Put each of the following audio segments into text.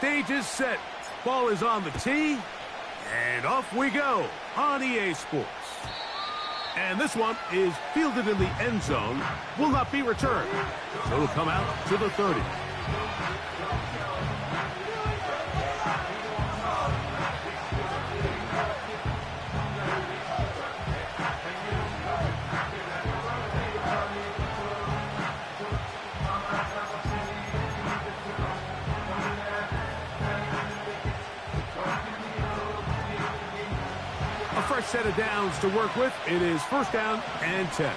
stage is set. Ball is on the tee. And off we go on EA Sports. And this one is fielded in the end zone. Will not be returned. So it'll come out to the 30. Fresh set of downs to work with. It is first down and 10.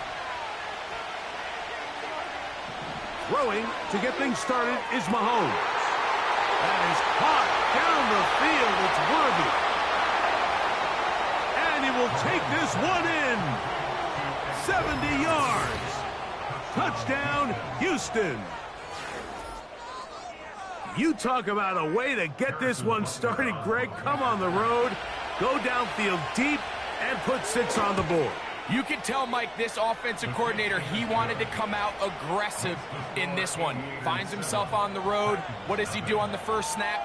Throwing to get things started is Mahomes. That is hot down the field. It's worthy. And he will take this one in. 70 yards. Touchdown, Houston. You talk about a way to get this one started, Greg. Come on the road. Go downfield deep and put 6 on the board. You can tell, Mike, this offensive coordinator, he wanted to come out aggressive in this one. Finds himself on the road. What does he do on the first snap?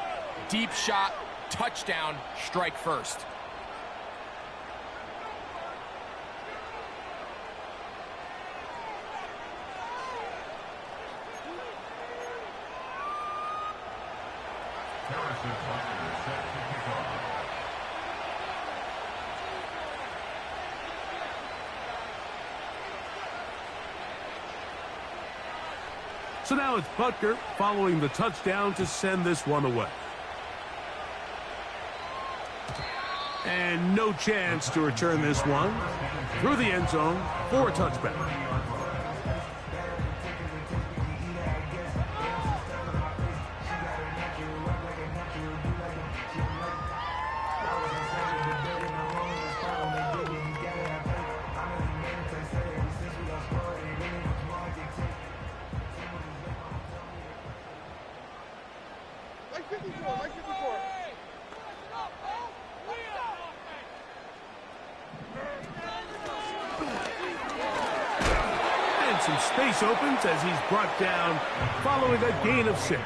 Deep shot, touchdown, strike first. So now it's Butker following the touchdown to send this one away. And no chance to return this one through the end zone for a touchback. Some space opens as he's brought down following a gain of 6.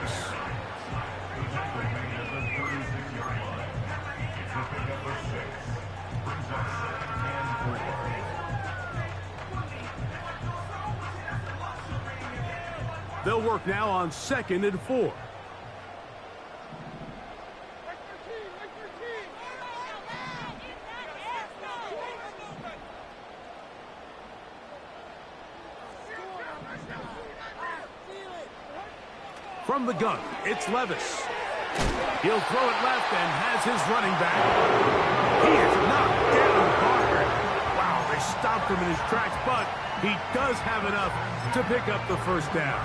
They'll work now on 2nd and 4. From the gun, it's Levis. He'll throw it left and has his running back. He is knocked down hard. Wow, they stopped him in his tracks, but he does have enough to pick up the first down.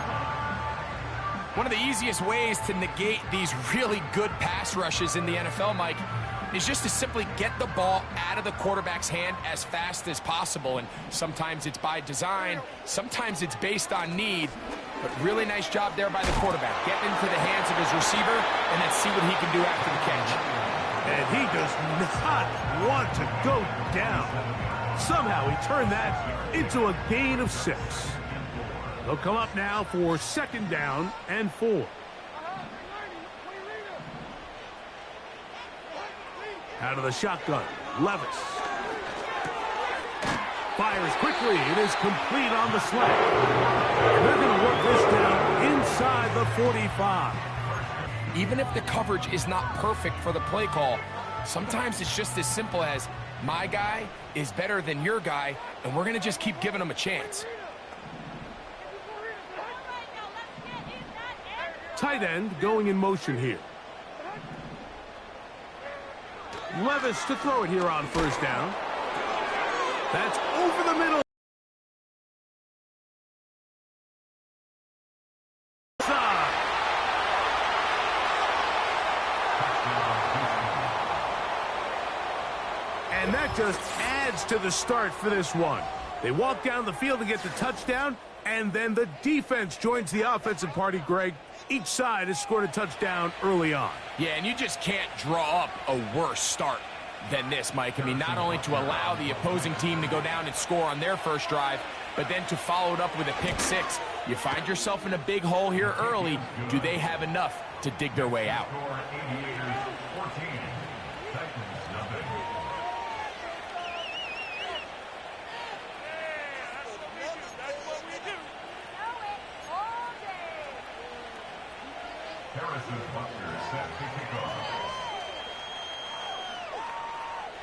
One of the easiest ways to negate these really good pass rushes in the NFL, Mike, is just to simply get the ball out of the quarterback's hand as fast as possible. And sometimes it's by design, sometimes it's based on need. But really nice job there by the quarterback. Getting into the hands of his receiver, and then see what he can do after the catch. And he does not want to go down. Somehow he turned that into a gain of 6. They'll come up now for 2nd down and 4. Out of the shotgun, Levis. Fires quickly. It is complete on the slant. And they're going to work this down inside the 45. Even if the coverage is not perfect for the play call, sometimes it's just as simple as, my guy is better than your guy, and we're going to just keep giving him a chance. Tight end going in motion here. Levis to throw it here on first down. That's over the middle. And that just adds to the start for this one. They walk down the field to get the touchdown, and then the defense joins the offensive party, Greg. Each side has scored a touchdown early on. Yeah, and you just can't draw up a worse start than this, Mike. I mean, not only to allow the opposing team to go down and score on their first drive, but then to follow it up with a pick six. You find yourself in a big hole here early. Do they have enough to dig their way out?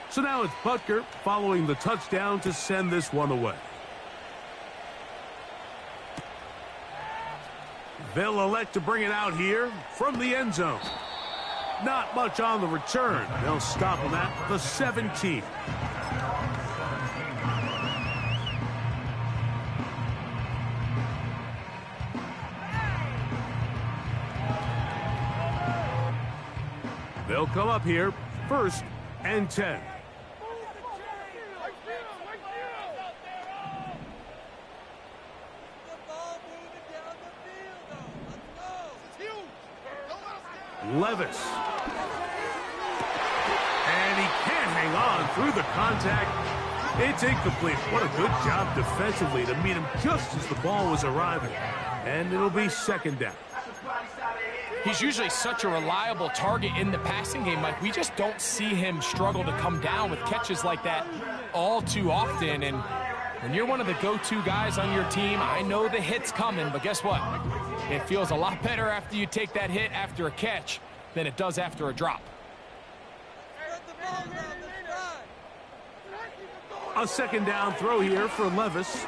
So now it's Butker following the touchdown to send this one away. They'll elect to bring it out here from the end zone. Not much on the return. They'll stop him at the 17. They'll come up here, 1st and 10. Levis. And he can't hang on through the contact. It's incomplete. What a good job defensively to meet him just as the ball was arriving. And it'll be 2nd down. He's usually such a reliable target in the passing game, Mike. We just don't see him struggle to come down with catches like that all too often. And when you're one of the go-to guys on your team, I know the hit's coming, but guess what? It feels a lot better after you take that hit after a catch than it does after a drop. A 2nd down throw here for Levis.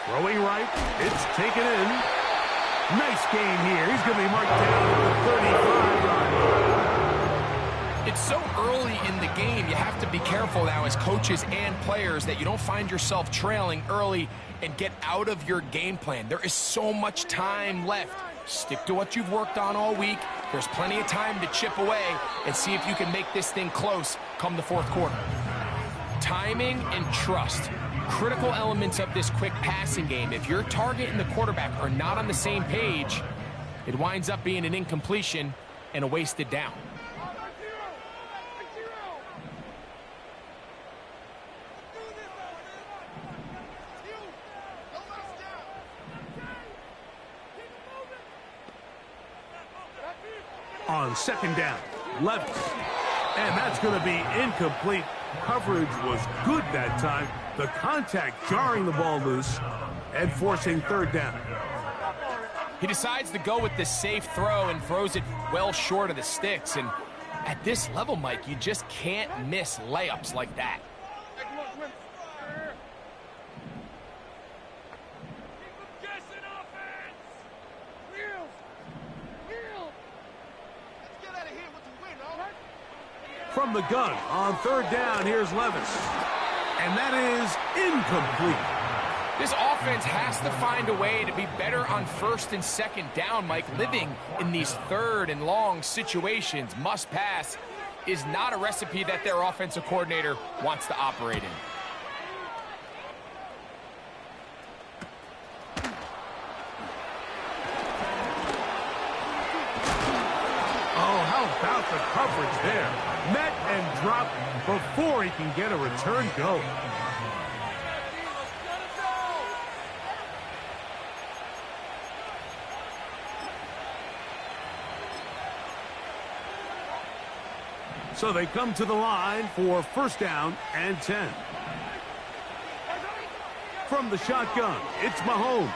Throwing right. It's taken in. Nice gain here. He's going to be marked down at the 35 line. It's so early in the game, you have to be careful now as coaches and players that you don't find yourself trailing early and get out of your game plan. There is so much time left. Stick to what you've worked on all week. There's plenty of time to chip away and see if you can make this thing close come the 4th quarter. Timing and trust. Critical elements of this quick passing game. If your target and the quarterback are not on the same page, it winds up being an incompletion and a wasted down. On 2nd down, Levis. And that's going to be incomplete. Coverage was good that time. The contact jarring the ball loose and forcing 3rd down. He decides to go with the safe throw and throws it well short of the sticks. And at this level, Mike, you just can't miss layups like that. From the gun on 3rd down, here's Levis. And that is incomplete. This offense has to find a way to be better on 1st and 2nd down, Mike. Living in these 3rd and long situations, must pass, is not a recipe that their offensive coordinator wants to operate in. Oh, how about the coverage there? Met and dropped before he can get a return go. So they come to the line for 1st down and 10. From the shotgun, it's Mahomes.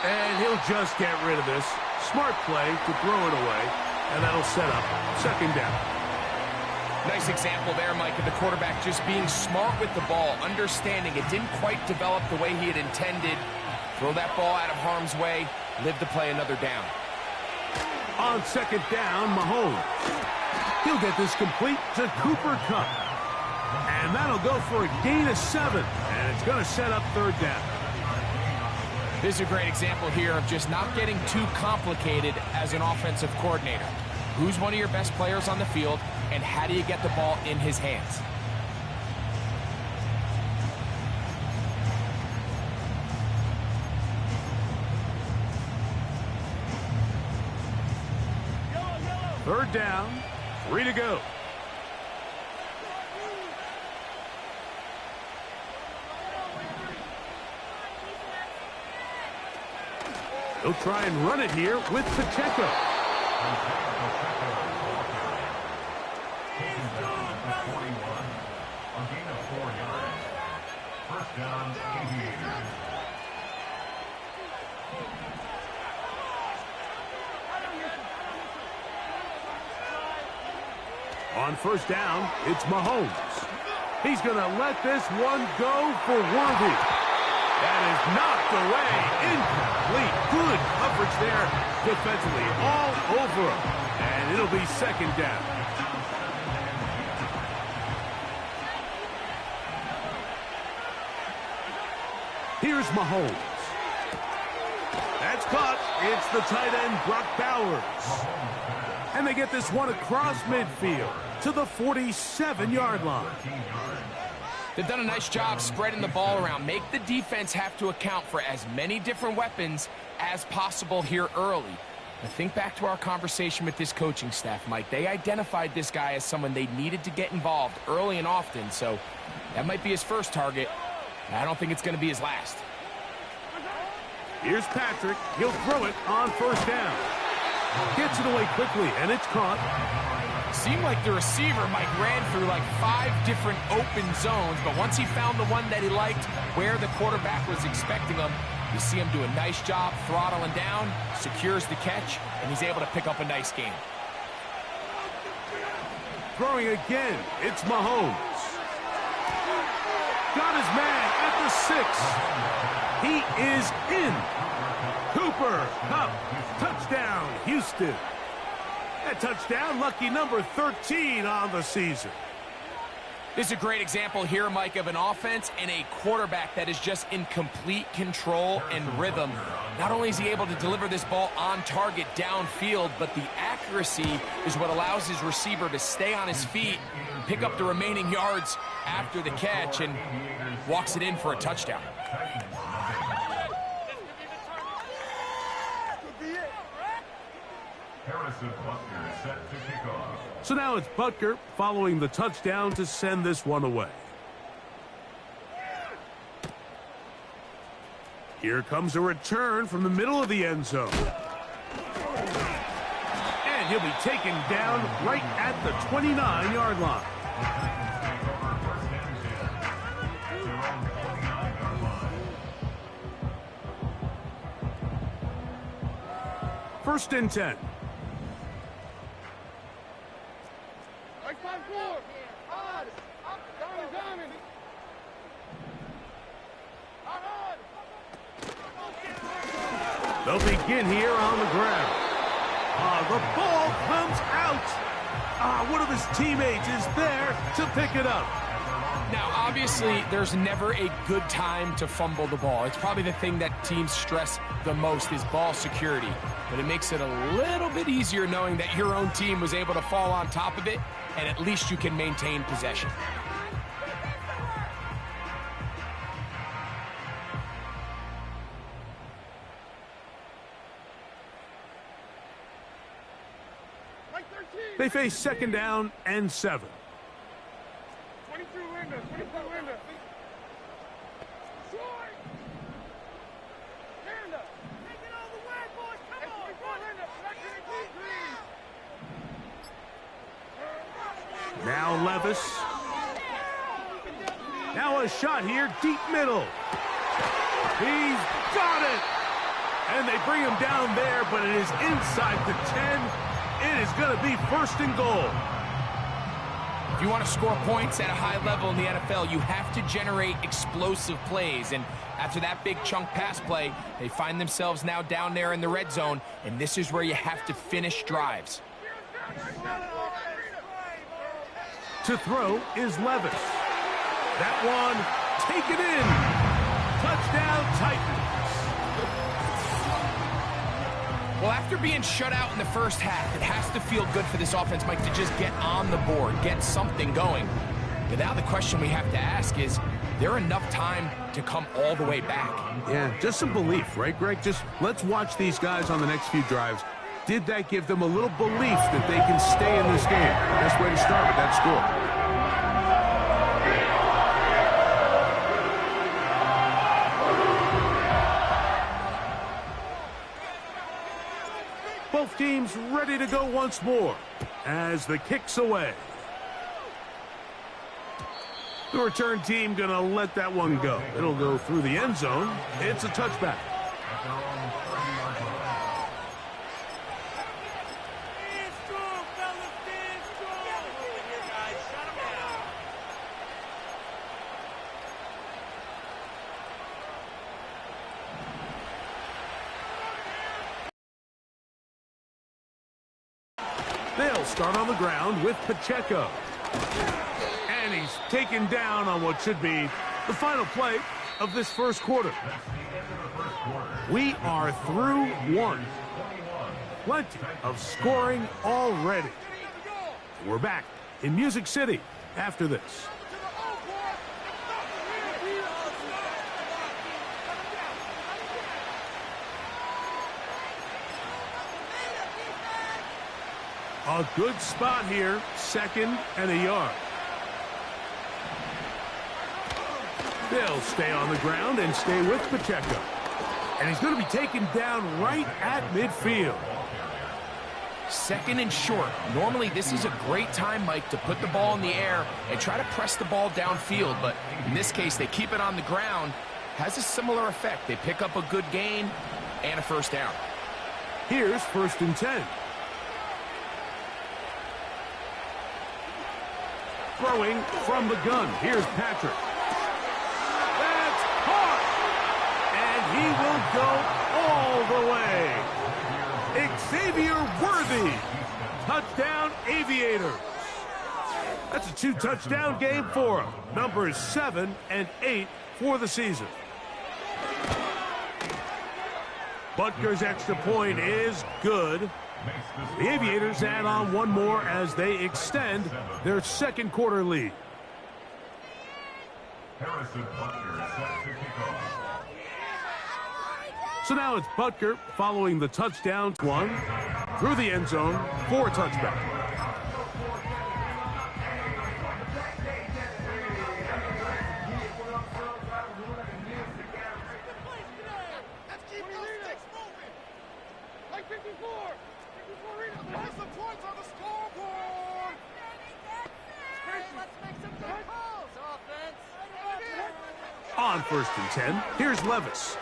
And he'll just get rid of this. Smart play to throw it away, and that'll set up 2nd down. Nice example there, Mike, of the quarterback just being smart with the ball, understanding it didn't quite develop the way he had intended. Throw that ball out of harm's way, live to play another down. On 2nd down, Mahomes. He'll get this complete to Cooper Kupp. And that'll go for a gain of 7, and it's going to set up 3rd down. This is a great example here of just not getting too complicated as an offensive coordinator. Who's one of your best players on the field, and how do you get the ball in his hands? Third down, 3 to go. He'll try and run it here with Pacheco. On first down, it's Mahomes. He's going to let this one go for Worthy. That is knocked away. Incomplete. Good coverage there defensively. All over him. And it'll be second down. Here's Mahomes. That's caught. It's the tight end, Brock Bowers. And they get this one across midfield to the 47-yard line. They've done a nice job spreading the ball around. Make the defense have to account for as many different weapons as possible here early. Now think back to our conversation with this coaching staff, Mike. They identified this guy as someone they needed to get involved early and often, so that might be his first target. I don't think it's going to be his last. Here's Patrick. He'll throw it on first down. Gets it away quickly, and it's caught. Seemed like the receiver, Mike, ran through like 5 different open zones, but once he found the one that he liked, where the quarterback was expecting him, you see him do a nice job throttling down, secures the catch, and he's able to pick up a nice gain. Throwing again, it's Mahomes. Got his man at the 6. He is in. Cooper Kupp, touchdown, Houston. That touchdown, lucky number 13 on the season. This is a great example here, Mike, of an offense and a quarterback that is just in complete control and rhythm. Not only is he able to deliver this ball on target downfield, but the accuracy is what allows his receiver to stay on his feet, pick up the remaining yards after the catch, and walks it in for a touchdown. So now it's Butker following the touchdown to send this one away. Here comes a return from the middle of the end zone. And he'll be taken down right at the 29-yard line. First and 10. They'll begin here on the ground. The ball comes out. One of his teammates is there to pick it up. Now, obviously, there's never a good time to fumble the ball. It's probably the thing that teams stress the most is ball security. But it makes it a little bit easier knowing that your own team was able to fall on top of it, and at least you can maintain possession. They face second down and 7. 22 Linda, 22 Linda. Linda. Take it all the way, boys. Come on. Linda. Now Levis. Now a shot here, deep middle. He's got it. And they bring him down there, but it is inside the 10. It is going to be first and goal. If you want to score points at a high level in the NFL, you have to generate explosive plays. And after that big chunk pass play, they find themselves now down there in the red zone, and this is where you have to finish drives. To throw is Levis. That one taken in. Touchdown Titans. Well, after being shut out in the first half, it has to feel good for this offense, Mike, to just get on the board, get something going. But now the question we have to ask is there enough time to come all the way back? Yeah, just some belief, right, Greg? Just let's watch these guys on the next few drives. Did that give them a little belief that they can stay in this game? Best way to start with that score. ready to go once more as the kick's away. The return team going to let that one go. It'll go through the end zone. It's a touchback. They'll start on the ground with Pacheco. And he's taken down on what should be the final play of this first quarter. We are through one. Plenty of scoring already. We're back in Music City after this. A good spot here, 2nd and a yard. They'll stay on the ground and stay with Pacheco. And he's going to be taken down right at midfield. 2nd and short. Normally, this is a great time, Mike, to put the ball in the air and try to press the ball downfield. But in this case, they keep it on the ground. Has a similar effect. They pick up a good gain and a first down. Here's 1st and 10. Throwing from the gun. Here's Patrick. That's caught. And he will go all the way. Xavier Worthy. Touchdown Aviators. That's a 2-touchdown game for him. Numbers 7 and 8 for the season. Butker's extra point is good. The Aviators add on one more as they extend their 2nd quarter lead. So now it's Butker following the touchdown one through the end zone for a touchback. On 1st and 10, here's Levis.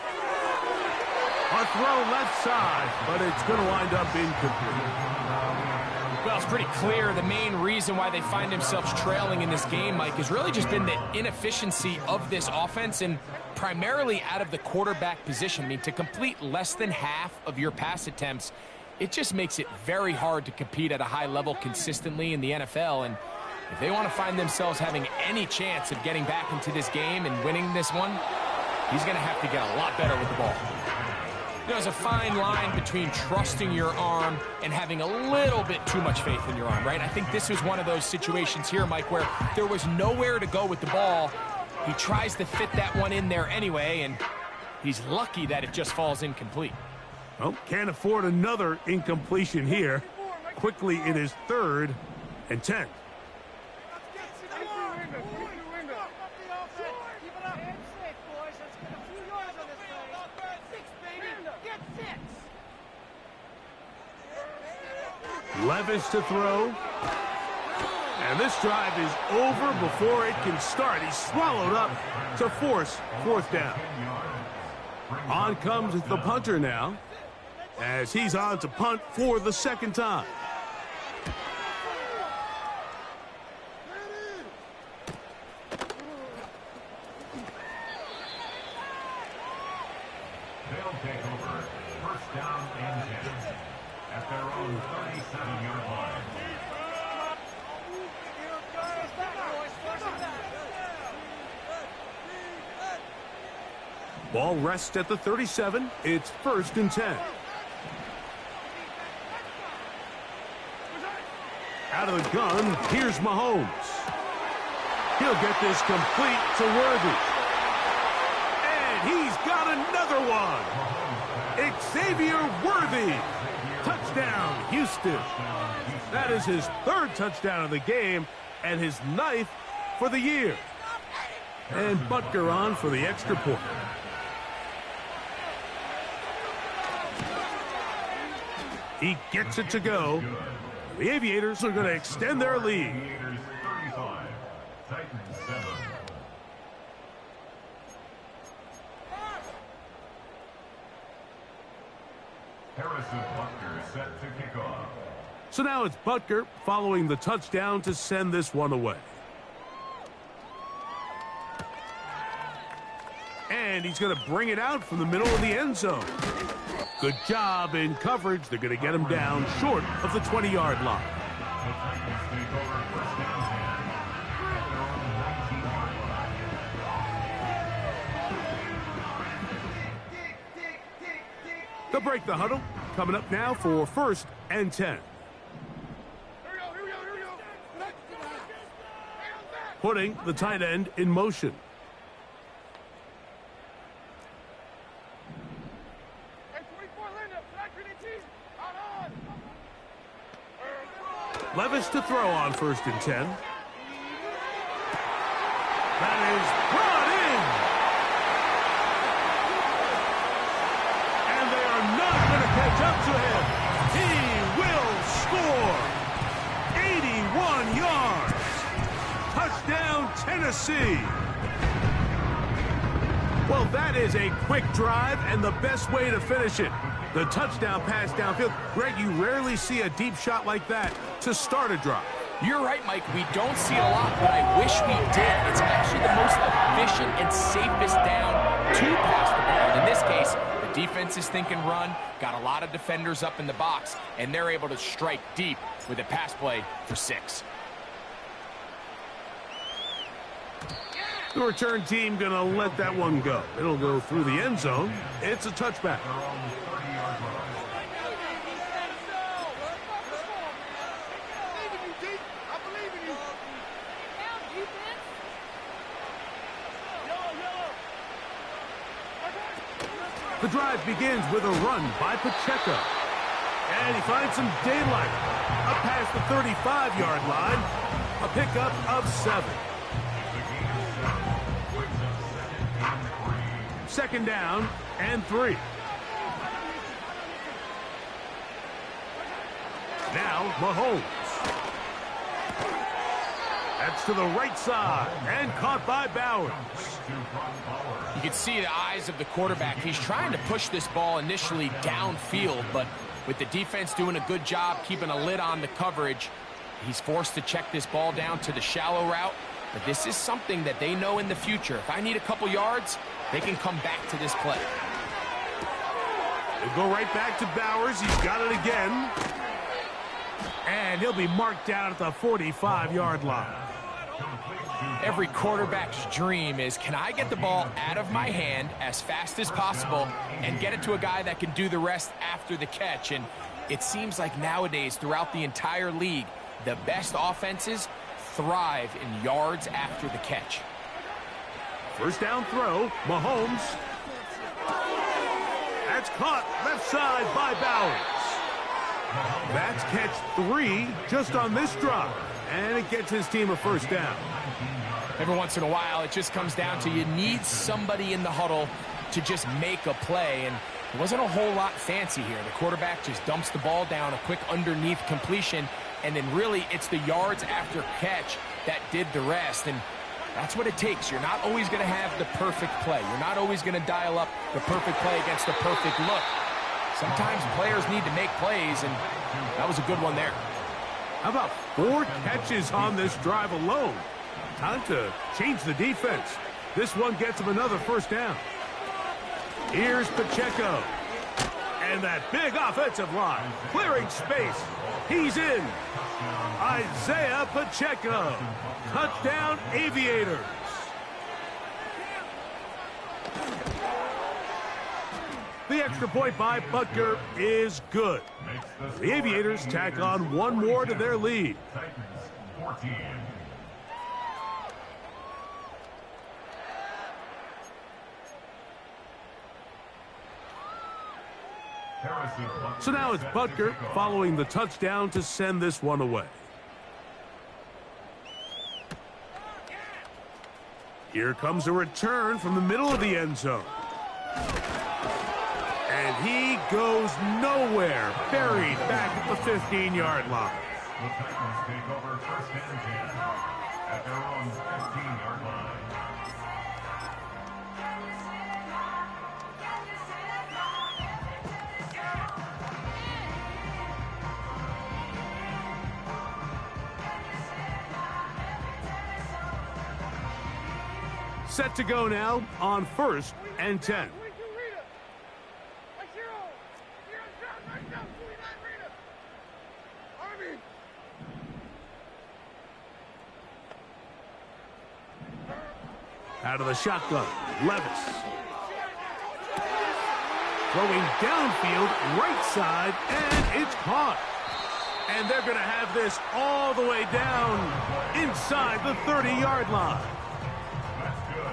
A throw left side, but it's going to wind up incomplete. Well, it's pretty clear the main reason why they find themselves trailing in this game, Mike, has really just been the inefficiency of this offense and primarily out of the quarterback position. I mean, to complete less than half of your pass attempts, it just makes it very hard to compete at a high level consistently in the NFL. And if they want to find themselves having any chance of getting back into this game and winning this one, he's going to have to get a lot better with the ball. You know, there's a fine line between trusting your arm and having a little bit too much faith in your arm, right? I think this was one of those situations here, Mike, where there was nowhere to go with the ball. He tries to fit that one in there anyway, and he's lucky that it just falls incomplete. Well, can't afford another incompletion here. Quickly, it is 3rd and 10. Levis to throw. And this drive is over before it can start. He's swallowed up to force 4th down. On comes the punter now, as he's on to punt for the 2nd time. They'll take over 1st down and 10 at their own 37-yard line. Ball rests at the 37. It's 1st and 10. Out of the gun, here's Mahomes. He'll get this complete to Worthy. And he's got another one. Xavier Worthy. Touchdown, Houston. That is his 3rd touchdown of the game and his 9th for the year. And Butker on for the extra point. He gets it to go. The Aviators are going to extend their lead. Aviators 35, Titans 7. Harrison Butker set to kick off. So now it's Butker following the touchdown to send this one away. And he's going to bring it out from the middle of the end zone. Good job in coverage. They're going to get him down short of the 20-yard line. The Titans take over first down at their own 19-yard line. They'll break the huddle. Coming up now for 1st and 10. Putting the tight end in motion. Levis to throw on 1st and 10. That is brought in. And they are not going to catch up to him. He will score. 81 yards. Touchdown, Tennessee. Well, that is a quick drive and the best way to finish it. The touchdown pass downfield. Greg, you rarely see a deep shot like that to start a drive. You're right, Mike. We don't see it a lot, but I wish we did. It's actually the most efficient and safest down to pass the ball. And in this case, the defense is thinking run, got a lot of defenders up in the box, and they're able to strike deep with a pass play for 6. The return team going to let that one go. It'll go through the end zone. It's a touchback. Their own 30-yard line. The drive begins with a run by Pacheco. And he finds some daylight. Up past the 35-yard line. A pickup of 7. Second down and 3. Now Mahomes. That's to the right side and caught by Bowers. You can see the eyes of the quarterback. He's trying to push this ball initially downfield, but with the defense doing a good job keeping a lid on the coverage, he's forced to check this ball down to the shallow route. But this is something that they know in the future. If I need a couple yards, they can come back to this play. They'll go right back to Bowers. He's got it again. And he'll be marked down at the 45-yard line. Every quarterback's dream is, can I get the ball out of my hand as fast as possible and get it to a guy that can do the rest after the catch? And it seems like nowadays throughout the entire league, the best offenses thrive in yards after the catch. First down throw, Mahomes. That's caught left side by Bowers. That's catch 3 just on this drop. And it gets his team a first down. Every once in a while, it just comes down to you need somebody in the huddle to just make a play. And it wasn't a whole lot fancy here. The quarterback just dumps the ball down, a quick underneath completion, and then really it's the yards after catch that did the rest. And that's what it takes. You're not always going to have the perfect play. You're not always going to dial up the perfect play against the perfect look. Sometimes players need to make plays, and that was a good one there. How about 4 catches on this drive alone? Time to change the defense. This one gets him another first down. Here's Pacheco. And that big offensive line clearing space. He's in. Isaiah Pacheco. Touchdown, Aviators. The extra point by Butker is good. The Aviators tack on one more to their lead. Titans 14. So now it's Butker following the touchdown to send this one away. Here comes a return from the middle of the end zone. And he goes nowhere. Buried back at the 15-yard line. The Titans take over first and 10 at their own 15-yard line. Set to go now on first and 10. Out of the shotgun, Levis. Throwing downfield, right side, and it's caught. And they're going to have this all the way down inside the 30-yard line.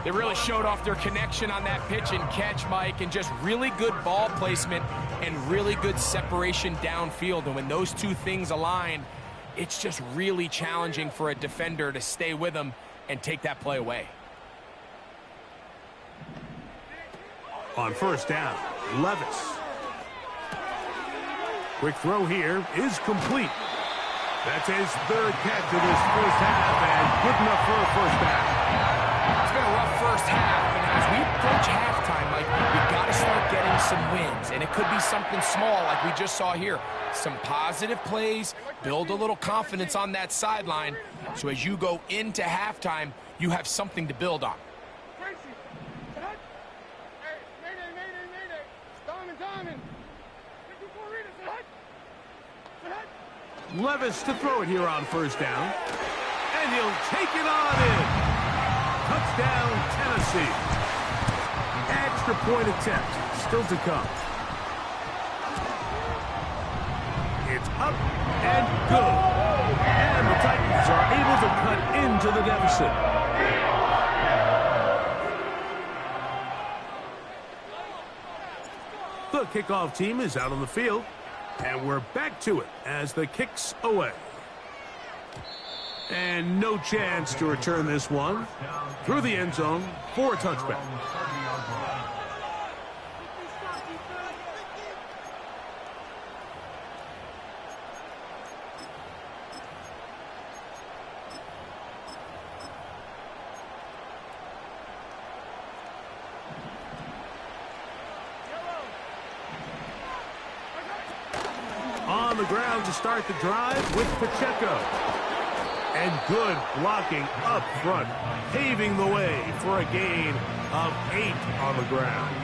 They really showed off their connection on that pitch and catch, Mike, and just really good ball placement and really good separation downfield. And when those two things align, it's just really challenging for a defender to stay with them and take that play away. On first down, Levis. Quick throw here is complete. That's his third catch of this first half, and good enough for a first down. It's been a rough first half, and as we approach halftime, Mike, we've got to start getting some wins, and it could be something small like we just saw here. Some positive plays, build a little confidence on that sideline, so as you go into halftime, you have something to build on. Levis to throw it here on first down, and he'll take it on in. Touchdown, Tennessee. Extra point attempt still to come. It's up and good. And the Titans are able to cut into the deficit. The kickoff team is out on the field. And we're back to it as the kick's away. And no chance to return this one through the end zone for a touchback. On the ground to start the drive with Pacheco. And good blocking up front, paving the way for a gain of 8 on the ground.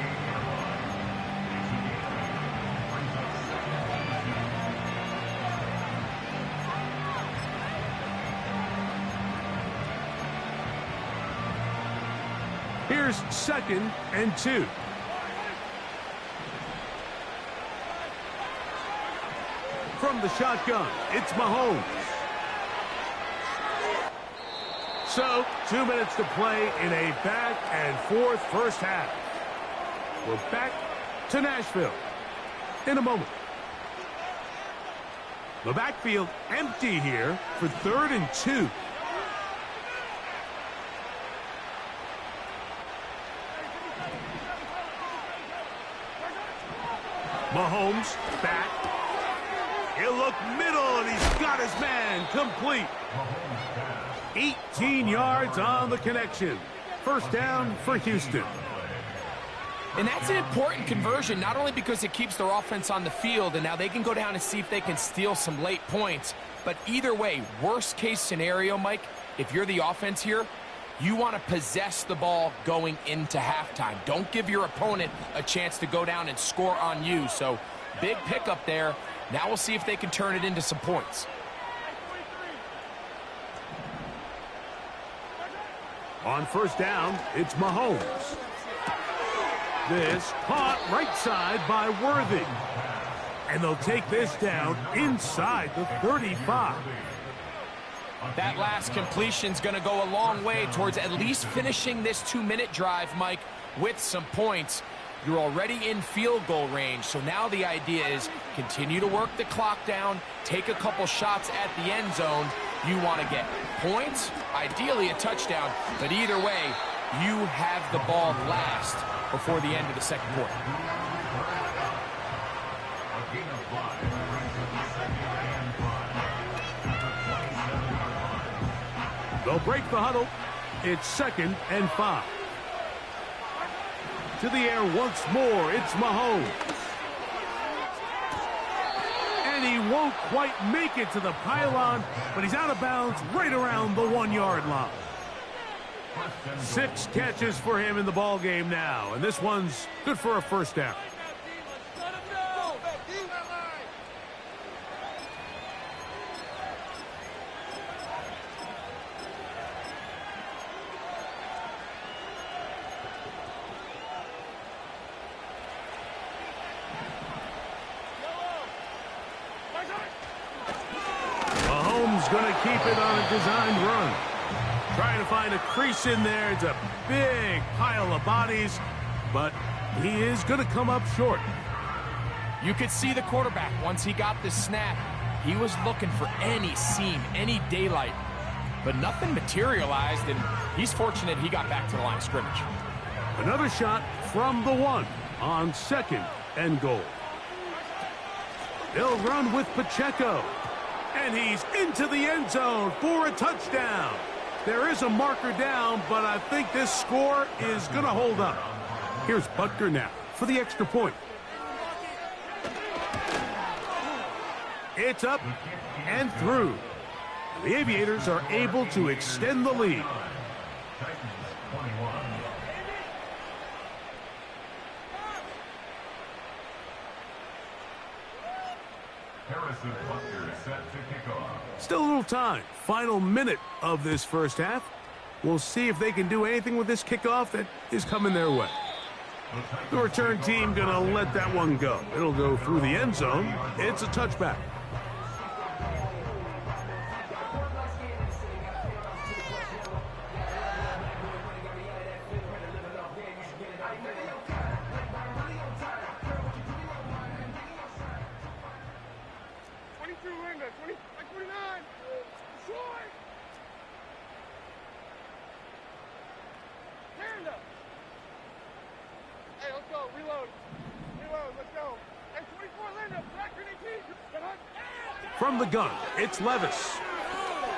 Here's 2nd and 2. From the shotgun, it's Mahomes. So, 2 minutes to play in a back-and-forth first half. We're back to Nashville in a moment. The backfield empty here for 3rd and 2. Mahomes back. He'll look middle, and he's got his man complete. 18 yards on the connection. First down for Houston. And that's an important conversion, not only because it keeps their offense on the field, and now they can go down and see if they can steal some late points. But either way, worst case scenario, Mike, if you're the offense here, you want to possess the ball going into halftime. Don't give your opponent a chance to go down and score on you. So big pickup there. Now we'll see if they can turn it into some points. On first down, it's Mahomes. This caught right side by Worthy. And they'll take this down inside the 35. That last completion's going to go a long way towards at least finishing this 2-minute drive, Mike, with some points. You're already in field goal range, so now the idea is continue to work the clock down, take a couple shots at the end zone. You want to get points, ideally a touchdown, but either way, you have the ball last before the end of the second quarter. Gain of 5 brings it 2nd and 5 at the 27-yard line. They'll break the huddle. It's 2nd and 5. To the air once more. It's Mahomes. And he won't quite make it to the pylon, but he's out of bounds right around the 1-yard line. 6 catches for him in the ball game now, and this one's good for a first down. Mahomes going to keep it on a designed run. Trying to find a crease in there. It's a big pile of bodies, but he is going to come up short. You could see the quarterback, once he got the snap, he was looking for any seam, any daylight, but nothing materialized, and he's fortunate he got back to the line of scrimmage. Another shot from the 1 on 2nd and goal. They'll run with Pacheco, and he's into the end zone for a touchdown. There is a marker down, but I think this score is going to hold up. Here's Butker now for the extra point. It's up and through. The Aviators are able to extend the lead. Titans 21. Harrison Butker is set to kick off. Still a little time. Final minute of this first half. We'll see if they can do anything with this kickoff that is coming their way. The return team going to let that one go. It'll go through the end zone. It's a touchback. From the gun, it's Levis.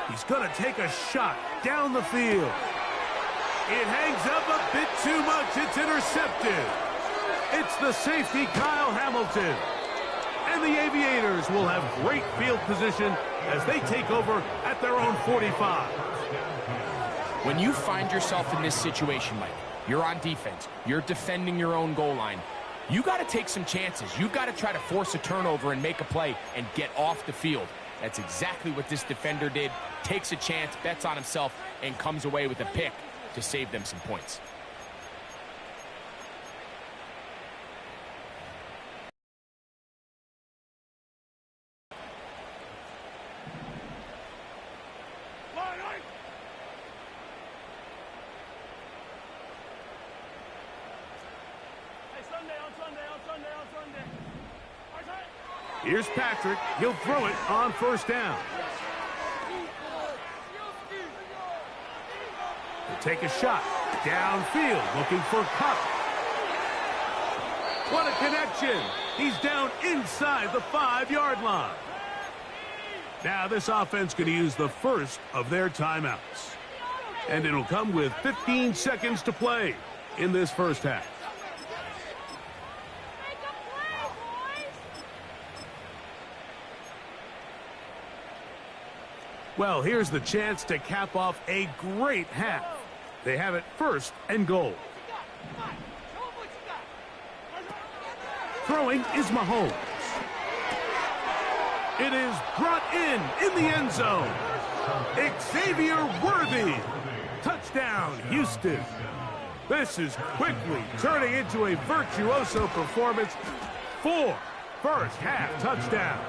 He's going to take a shot down the field. It hangs up a bit too much. It's intercepted. It's the safety, Kyle Hamilton. And the Aviators will have great field position as they take over at their own 45. When you find yourself in this situation, Mike, you're on defense, you're defending your own goal line, you got to take some chances. You've got to try to force a turnover and make a play and get off the field. That's exactly what this defender did. Takes a chance, bets on himself, and comes away with a pick to save them some points. Here's Patrick. He'll throw it on first down. He'll take a shot downfield, looking for Cup. What a connection. He's down inside the 5-yard line. Now this offense going to use the first of their timeouts. And it'll come with 15 seconds to play in this first half. Well, here's the chance to cap off a great half. They have it 1st and goal. Throwing is Mahomes. It is brought in the end zone. Xavier Worthy. Touchdown, Houston. This is quickly turning into a virtuoso performance. 4 first-half touchdowns.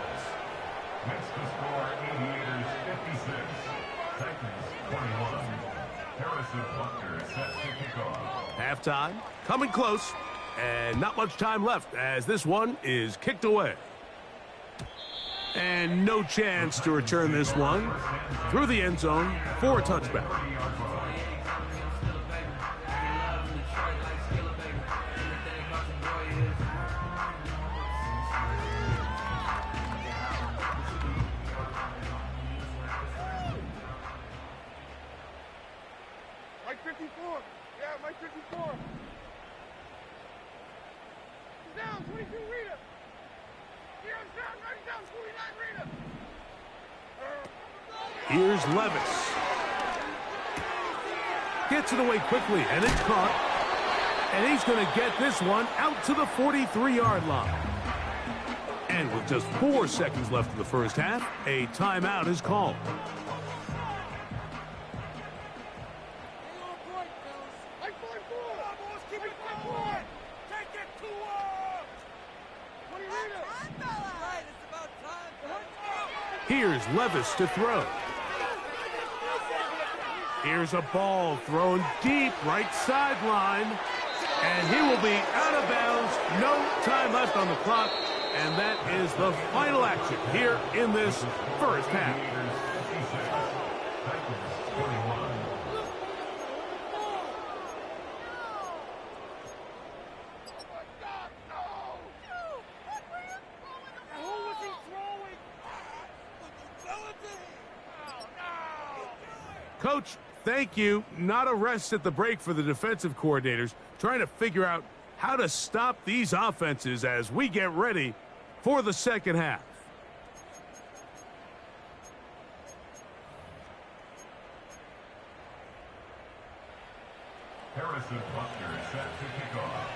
Next to score, Aviators 56, Titans 21. Harrison Butker is set to kick off. Halftime, coming close, and not much time left as this one is kicked away. And no chance to return this one through the end zone for a touchback. 54. Yeah, Mike 54. He's down, 22 Rita. Here's down, right down, 49 Rita. Here's Levis. Gets it away quickly, and it's caught. And he's going to get this one out to the 43-yard line. And with just 4 seconds left in the first half, a timeout is called. Here's Levis to throw. Here's a ball thrown deep right sideline. And he will be out of bounds. No time left on the clock. And that is the final action here in this first half. Coach, thank you. Not a rest at the break for the defensive coordinators, trying to figure out how to stop these offenses as we get ready for the second half. Harrison Buckner set to kick off.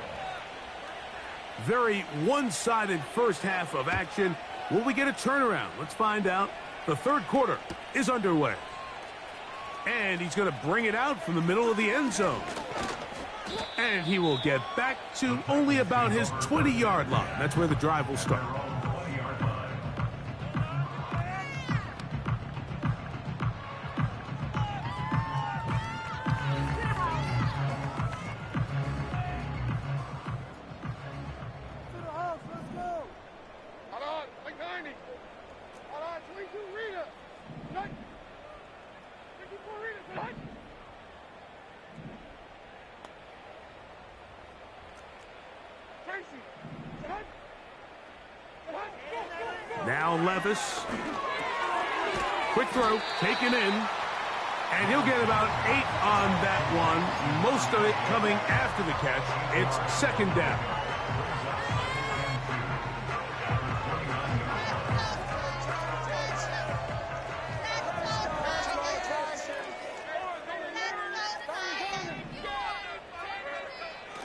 Very one-sided first half of action. Will we get a turnaround? Let's find out. The third quarter is underway. And he's going to bring it out from the middle of the end zone. And he will get back to only about his 20-yard line. That's where the drive will start. Now Levis. Quick throw, taken in. And he'll get about 8 on that one. Most of it coming after the catch. It's second down.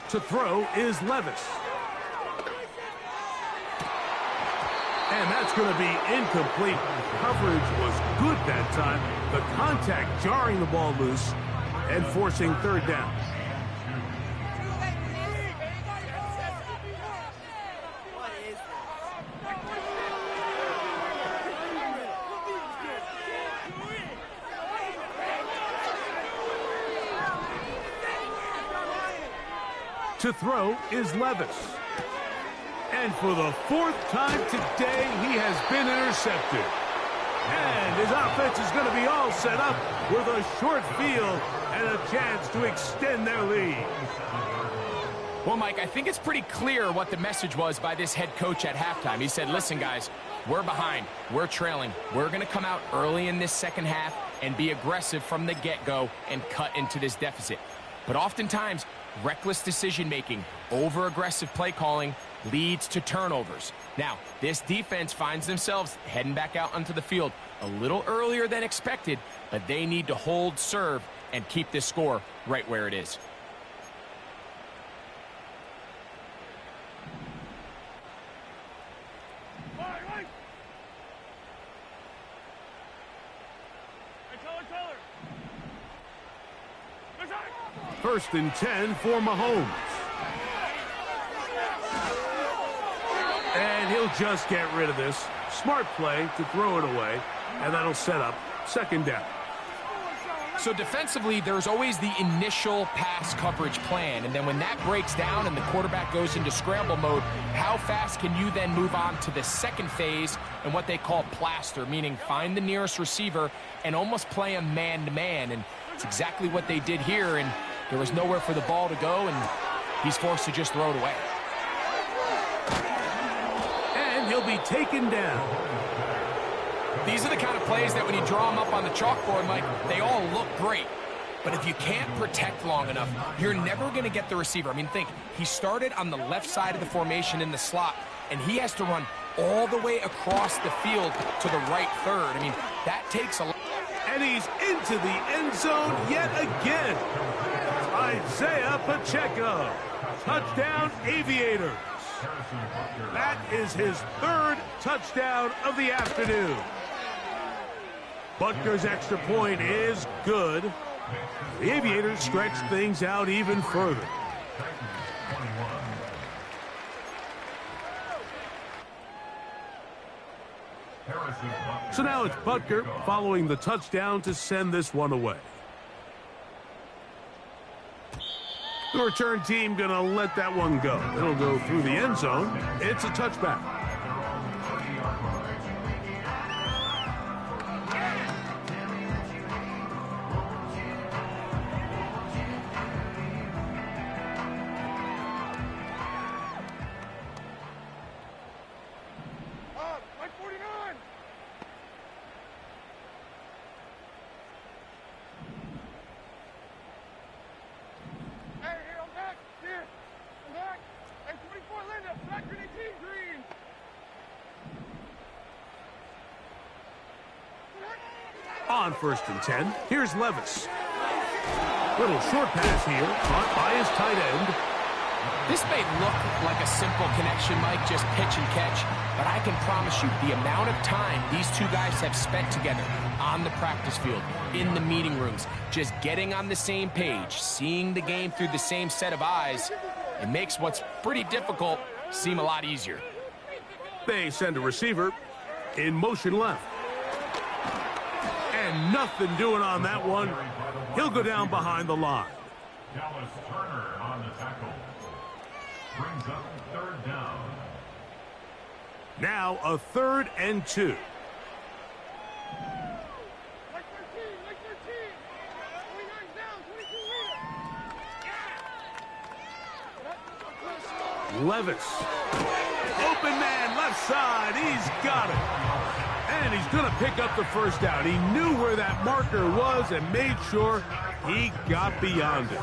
To throw is Levis. And that's going to be incomplete. Coverage was good that time. The contact jarring the ball loose and forcing third down. To throw is Levis. And for the 4th time today, he has been intercepted. And his offense is going to be all set up with a short field and a chance to extend their lead. Well, Mike, I think it's pretty clear what the message was by this head coach at halftime. He said, listen, guys, we're behind. We're trailing. We're going to come out early in this second half and be aggressive from the get-go and cut into this deficit. But oftentimes, reckless decision-making, over-aggressive play calling leads to turnovers. Now, this defense finds themselves heading back out onto the field a little earlier than expected, but they need to hold serve and keep this score right where it is. First and 10 for Mahomes. And he'll just get rid of this. Smart play to throw it away, and that'll set up second down. So defensively, there's always the initial pass coverage plan, and then when that breaks down and the quarterback goes into scramble mode, how fast can you then move on to the second phase and what they call plaster, meaning find the nearest receiver and almost play him man-to-man, and it's exactly what they did here, and there was nowhere for the ball to go, and he's forced to just throw it away. And he'll be taken down. These are the kind of plays that when you draw them up on the chalkboard, Mike, they all look great. But if you can't protect long enough, you're never going to get the receiver. I mean, think, he started on the left side of the formation in the slot, and he has to run all the way across the field to the right third. I mean, that takes a lot. And he's into the end zone yet again. Isaiah Pacheco. Touchdown, Aviators. That is his third touchdown of the afternoon. Butker's extra point is good. The Aviators stretch things out even further. So now it's Butker following the touchdown to send this one away. The return team going to let that one go. It'll go through the end zone. It's a touchback. On 1st and 10, here's Levis. Little short pass here, caught by his tight end. This may look like a simple connection, Mike, just pitch and catch, but I can promise you the amount of time these two guys have spent together on the practice field, in the meeting rooms, just getting on the same page, seeing the game through the same set of eyes, it makes what's pretty difficult seem a lot easier. They send a receiver in motion left. And nothing doing on that one. He'll go down behind the line. Dallas Turner on the tackle. Brings up 3rd down. Now a 3rd and 2. Like 13, like 13. 29 down, 22 Levis. Open man, left side. He's got it. And he's going to pick up the first down. He knew where that marker was and made sure he got beyond it.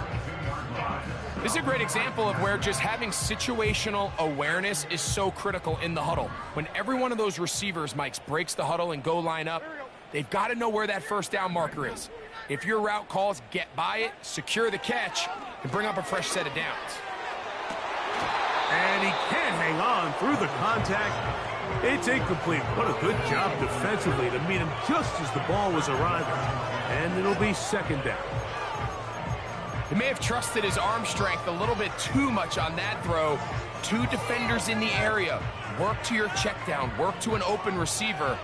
This is a great example of where just having situational awareness is so critical in the huddle. When every one of those receivers, Mike, breaks the huddle and go line up, they've got to know where that first down marker is. If your route calls, get by it, secure the catch, and bring up a fresh set of downs. And he can't hang on through the contact. It's incomplete. What a good job defensively to meet him just as the ball was arriving. And it'll be 2nd down. He may have trusted his arm strength a little bit too much on that throw. 2 defenders in the area. Work to your check down. Work to an open receiver.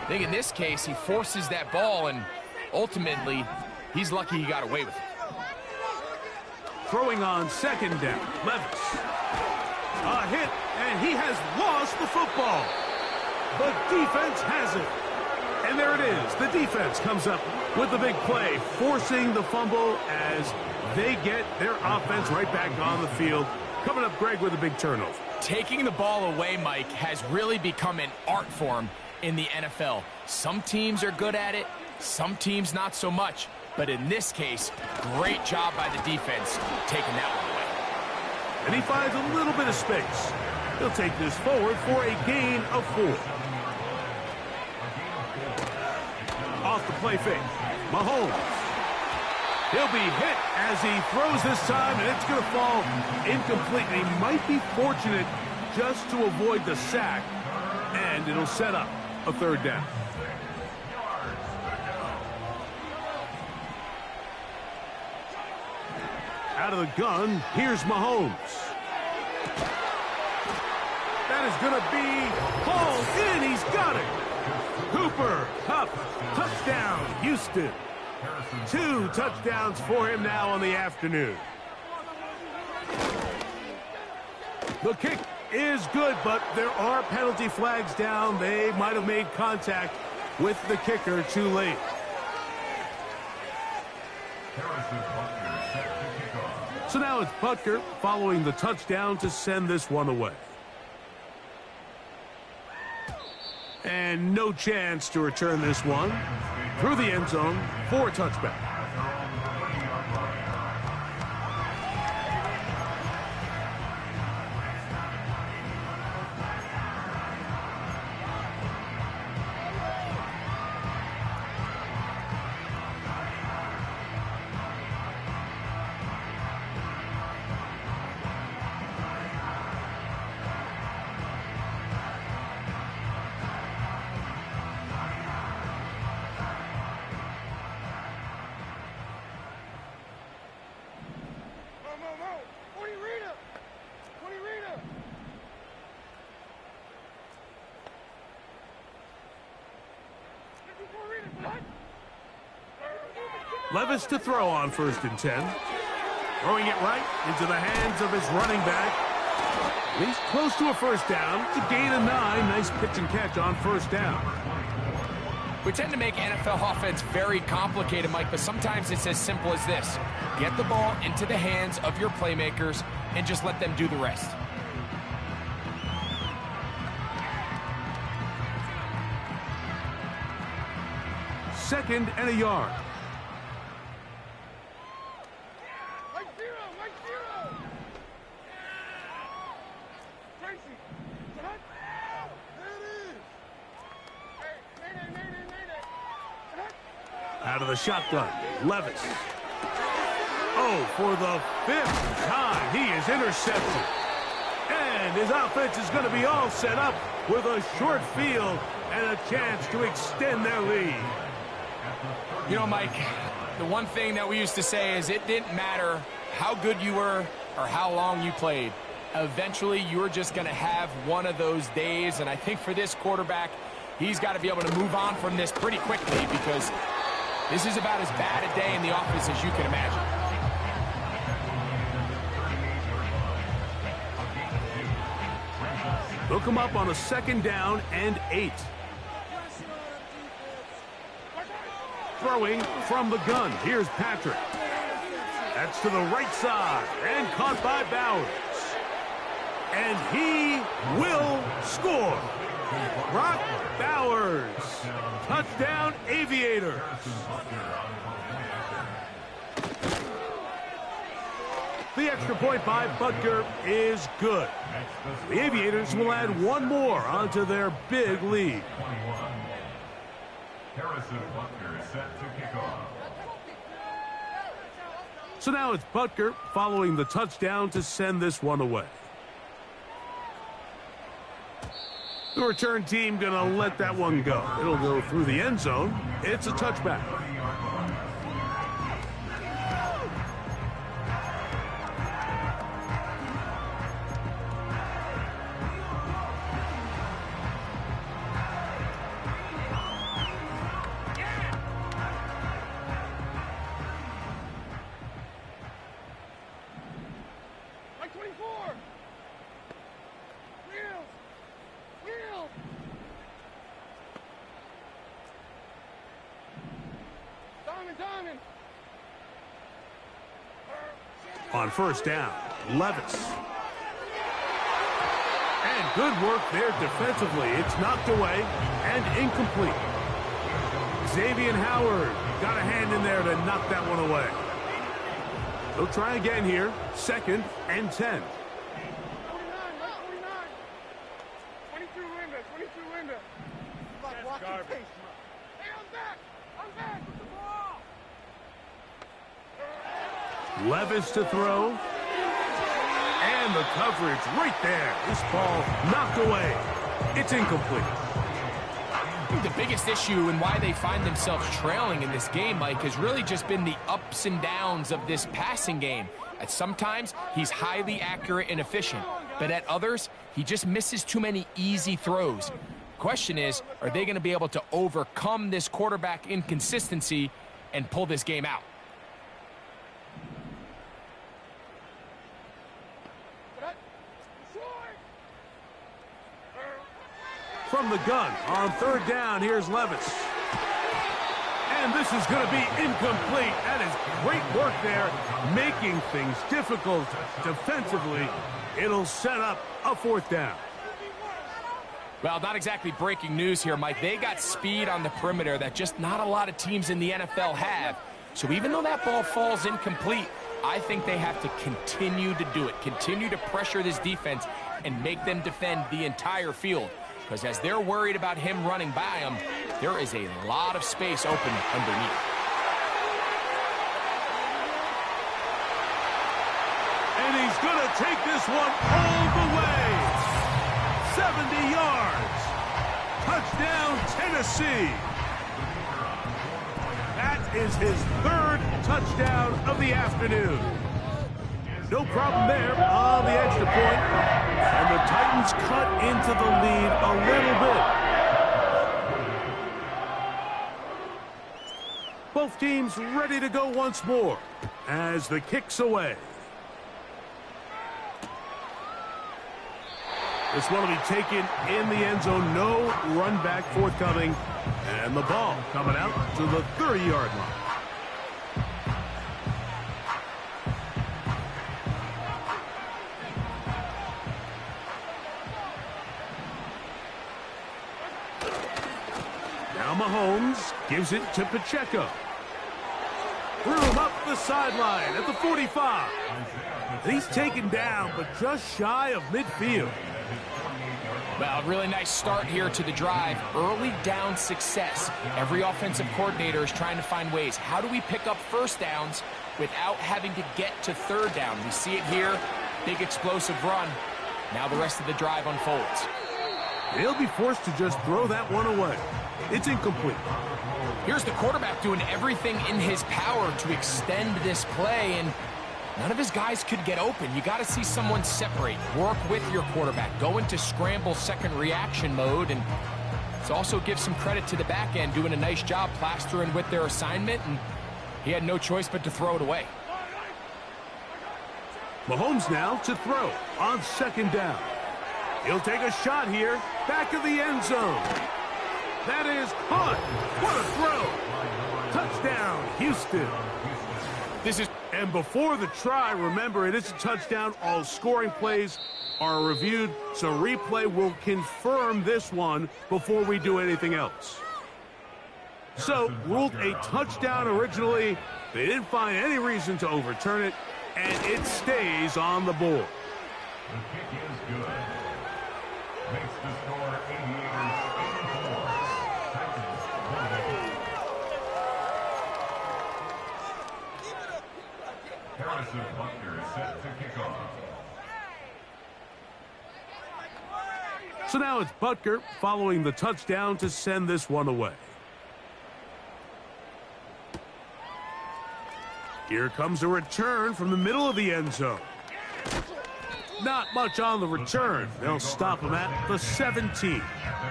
I think in this case, he forces that ball, and ultimately, he's lucky he got away with it. Throwing on 2nd down. Levis. A hit, and he has lost the football. The defense has it. And there it is. The defense comes up with the big play, forcing the fumble as they get their offense right back on the field. Coming up, Greg, with a big turnover. Taking the ball away, Mike, has really become an art form in the NFL. Some teams are good at it, some teams not so much. But in this case, great job by the defense taking that one away. And he finds a little bit of space. He'll take this forward for a gain of 4. Off the play fake. Mahomes. He'll be hit as he throws this time, and it's going to fall incomplete. And he might be fortunate just to avoid the sack, and it'll set up a 3rd down. Out of the gun, here's Mahomes. That is going to be hauled in. He's got it. Cooper, Kupp, touchdown, Houston. 2 touchdowns for him now on the afternoon. The kick is good, but there are penalty flags down. They might have made contact with the kicker too late. So now it's Butker following the touchdown to send this one away. And no chance to return this one through the end zone for a touchback. Levis to throw on 1st and 10. Throwing it right into the hands of his running back. He's close to a 1st down. It's a gain of 9. Nice pitch and catch on 1st down. We tend to make NFL offense very complicated, Mike, but sometimes it's as simple as this. Get the ball into the hands of your playmakers and just let them do the rest. Second and a yard. Mike zero, Mike zero. Tracy, there it is. Hey, nay. Out of the shotgun, Levis. Oh, for the 5th time, he is intercepted. And his offense is going to be all set up with a short field and a chance to extend their lead. You know, Mike, the one thing that we used to say is it didn't matter how good you were or how long you played. Eventually, you're just going to have one of those days, and I think for this quarterback, he's got to be able to move on from this pretty quickly because this is about as bad a day in the office as you can imagine. Look him up on a 2nd down and 8. Throwing from the gun. Here's Patrick. That's to the right side and caught by Bowers. And he will score. Brock Bowers. Touchdown, Aviators. The extra point by Butker is good. The Aviators will add one more onto their big lead. So now it's Butker following the touchdown to send this one away. The return team going to let that one go. It'll go through the end zone. It's a touchback. Mike 24. Wheels. Diamond. On 1st down, Levis. And good work there defensively. It's knocked away and incomplete. Xavier Howard got a hand in there to knock that one away. They'll try again here. 2nd and 10. 49, Mike 49. 22 Linda. Like walking pace. Hey, I'm back with the ball. Levis to throw. And the coverage right there. This ball knocked away. It's incomplete. I think the biggest issue and why they find themselves trailing in this game, Mike, has really just been the ups and downs of this passing game. At sometimes, he's highly accurate and efficient, but at others, he just misses too many easy throws. Question is, are they going to be able to overcome this quarterback inconsistency and pull this game out? From the gun on 3rd down, here's Levis. And this is going to be incomplete. That is great work there, making things difficult defensively. It'll set up a 4th down. Well, not exactly breaking news here, Mike. They got speed on the perimeter that just not a lot of teams in the NFL have. So even though that ball falls incomplete, I think they have to continue to do it, continue to pressure this defense and make them defend the entire field. Because as they're worried about him running by them, there is a lot of space open underneath. And he's going to take this one all the way. 70 yards. Touchdown, Tennessee. That is his 3rd touchdown of the afternoon. No problem there on the extra point. And the Titans cut into the lead a little bit. Both teams ready to go once more as the kick's away. This one will be taken in the end zone. No run back forthcoming. And the ball coming out to the 30-yard line. Now Mahomes gives it to Pacheco. Threw him up the sideline at the 45. He's taken down, but just shy of midfield. Well, really nice start here to the drive. Early down success. Every offensive coordinator is trying to find ways. How do we pick up first downs without having to get to third down? We see it here. Big explosive run. Now the rest of the drive unfolds. They'll be forced to just throw that one away. It's incomplete. Here's the quarterback doing everything in his power to extend this play, and none of his guys could get open. You got to see someone separate, work with your quarterback, go into scramble second reaction mode, and it's also give some credit to the back end doing a nice job plastering with their assignment, and he had no choice but to throw it away. Mahomes now to throw on second down. He'll take a shot here, back of the end zone. That is caught. What a throw. Touchdown, Houston. And before the try, remember, it is a touchdown. All scoring plays are reviewed, so replay will confirm this one before we do anything else. So, ruled a touchdown originally. They didn't find any reason to overturn it, and it stays on the board. The kick is good. Makes the score 88ers 84. Titans 28. Harrison Butker is set to kick off. So now it's Butker following the touchdown to send this one away. Here comes a return from the middle of the end zone. Not much on the return. They'll stop him at the 17. They're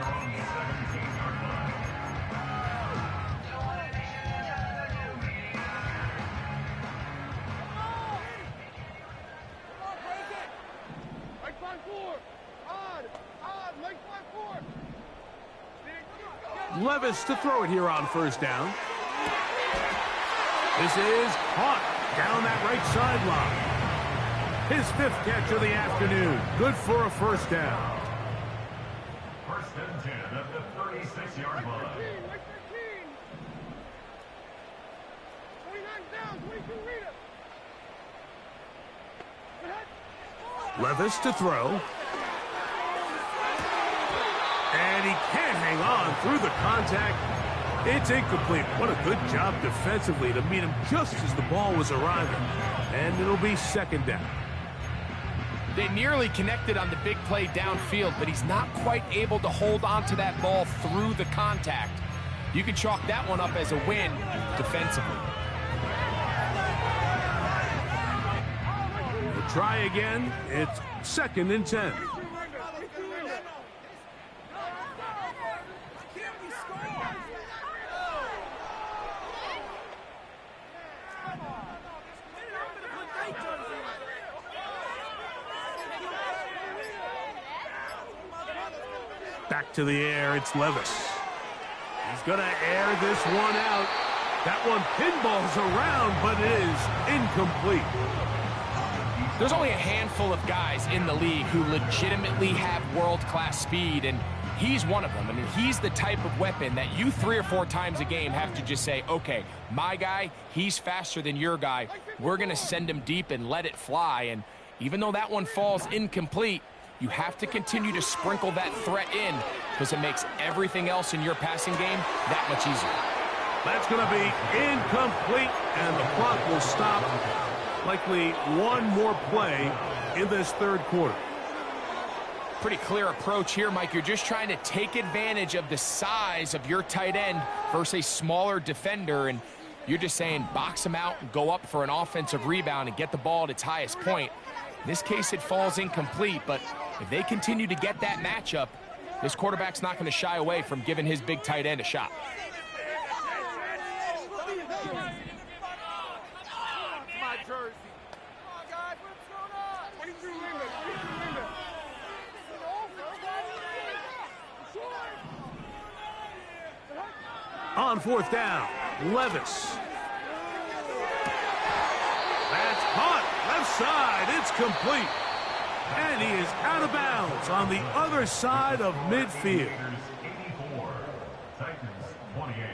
on the 17-yard line. Like 5-4. Odd. Like 5-4. Levis to throw it here on first down. This is caught down that right sideline. His fifth catch of the afternoon. Good for a first down. First and 10 at the 36-yard line. Like 13. 29 down. 22 reader. Levis to throw. And he can't hang on through the contact. It's incomplete. What a good job defensively to meet him just as the ball was arriving. And it'll be second down. They nearly connected on the big play downfield, but he's not quite able to hold on to that ball through the contact. You can chalk that one up as a win defensively. We'll try again. It's second and 10. Back to the air, it's Levis. He's going to air this one out. That one pinballs around, but it is incomplete. There's only a handful of guys in the league who legitimately have world-class speed, and he's one of them. I mean, he's the type of weapon that you 3 or 4 times a game have to just say, okay, my guy, he's faster than your guy. We're going to send him deep and let it fly. And even though that one falls incomplete, you have to continue to sprinkle that threat in because it makes everything else in your passing game that much easier. That's going to be incomplete, and the clock will stop. Likely one more play in this third quarter. Pretty clear approach here, Mike. You're just trying to take advantage of the size of your tight end versus a smaller defender, and you're just saying box him out and go up for an offensive rebound and get the ball at its highest point. In this case, it falls incomplete, but if they continue to get that matchup, this quarterback's not going to shy away from giving his big tight end a shot. jersey. Come on, guys, what's going on? 22 Linda, 22 Linda. On fourth down, Levis. That's caught. Left side. It's complete. And he is out of bounds on the other side of midfield. 84, Titans 28.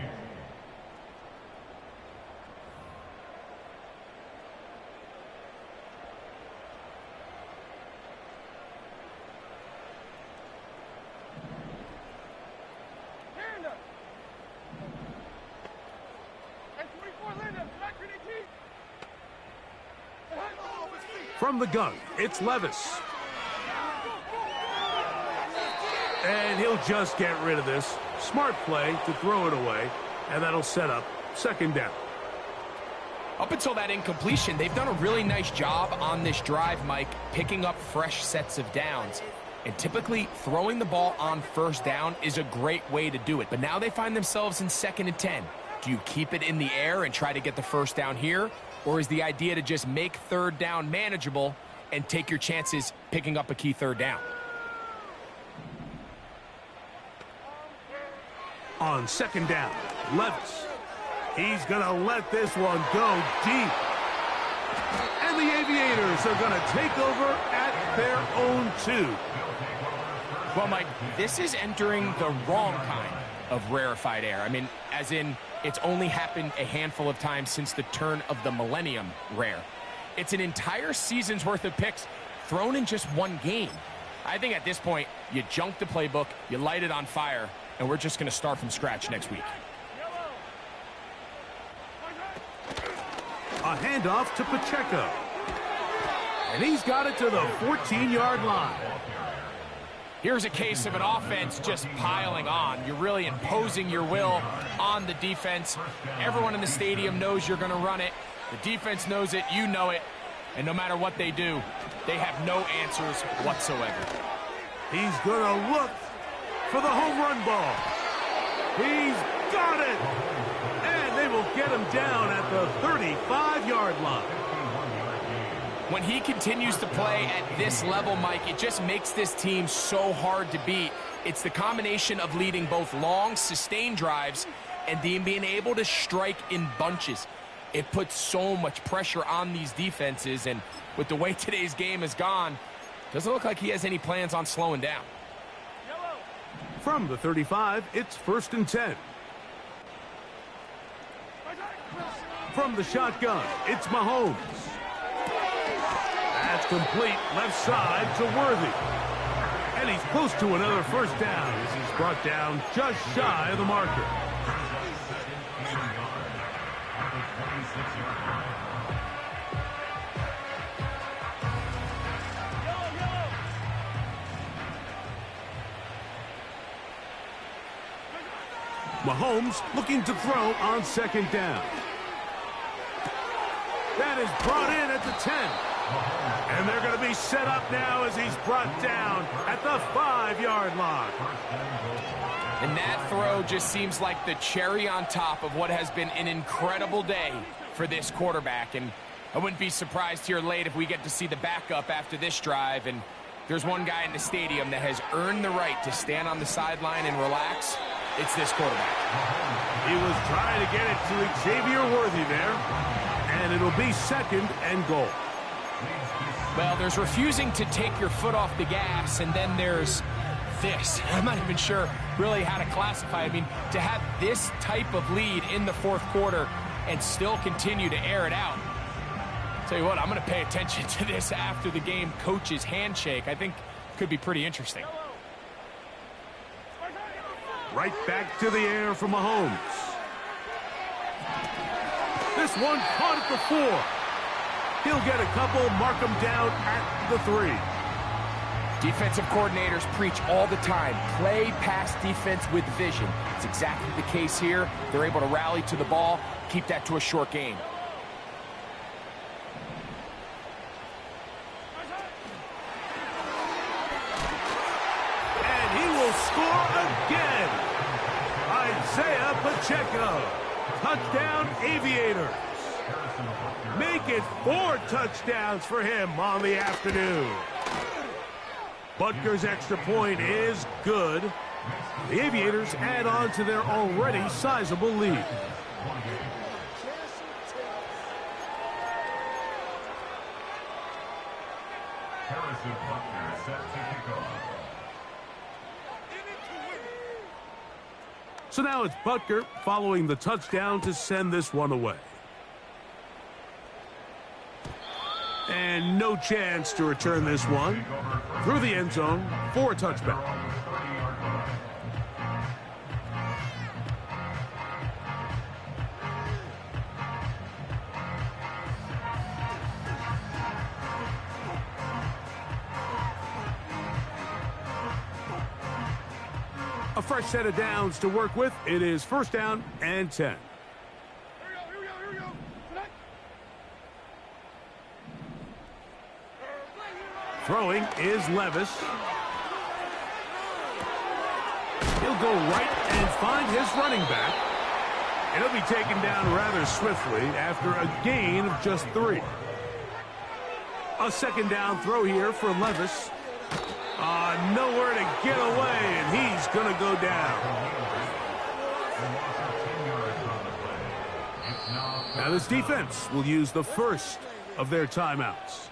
Hand up. Hey, 24 Linda, back to the key. From the gun, it's Levis. And he'll just get rid of this. Smart play to throw it away, and that'll set up second down. Up until that incompletion, they've done a really nice job on this drive, Mike, picking up fresh sets of downs. And typically, throwing the ball on first down is a great way to do it. But now they find themselves in 2nd and 10. Do you keep it in the air and try to get the first down here? Or is the idea to just make third down manageable and take your chances picking up a key third down? On second down, Levis. He's going to let this one go deep. And the Aviators are going to take over at their own 2. Well, Mike, this is entering the wrong kind of rarefied air. I mean, as in, it's only happened a handful of times since the turn of the millennium rare. It's an entire season's worth of picks thrown in just one game. I think at this point, you junk the playbook, you light it on fire, and we're just going to start from scratch next week. A handoff to Pacheco. And he's got it to the 14-yard line. Here's a case of an offense just piling on. You're really imposing your will on the defense. Everyone in the stadium knows you're going to run it. The defense knows it, you know it. And no matter what they do, they have no answers whatsoever. He's going to look for the home run ball. He's got it. And they will get him down at the 35-yard line. When he continues to play at this level, Mike, it just makes this team so hard to beat. It's the combination of leading both long, sustained drives and then being able to strike in bunches. It puts so much pressure on these defenses, and with the way today's game has gone, doesn't look like he has any plans on slowing down. From the 35, it's 1st and 10. From the shotgun, it's Mahomes. That's complete left side to Worthy. And he's close to another first down as he's brought down just shy of the marker. Mahomes looking to throw on second down. That is brought in at the 10. And they're going to be set up now as he's brought down at the 5-yard line. And that throw just seems like the cherry on top of what has been an incredible day for this quarterback. And I wouldn't be surprised here late if we get to see the backup after this drive. And there's one guy in the stadium that has earned the right to stand on the sideline and relax. It's this quarterback. He was trying to get it to Xavier Worthy there. And it'll be 2nd and goal. Well, there's refusing to take your foot off the gas, and then there's this. I'm not even sure really how to classify it. I mean, to have this type of lead in the 4th quarter and still continue to air it out. Tell you what, I'm going to pay attention to this after the game coach's handshake. I think could be pretty interesting. Right back to the air for Mahomes. This one caught at the 4. He'll get a couple, mark him down at the 3. Defensive coordinators preach all the time, play pass defense with vision. It's exactly the case here. They're able to rally to the ball, keep that to a short game. And he will score again. Isaiah Pacheco. Touchdown, Aviators. Make it 4 touchdowns for him on the afternoon. Butker's extra point is good. The Aviators add on to their already sizable lead. So now it's Butker following the touchdown to send this one away. And no chance to return this one. Through the end zone for a touchback. A fresh set of downs to work with. It is 1st down and 10. Here we go. Tonight. Throwing is Levis. He'll go right and find his running back. And he'll be taken down rather swiftly after a gain of just 3. A 2nd down throw here for Levis. Nowhere to get away, and he's going to go down. Now this defense will use the first of their timeouts.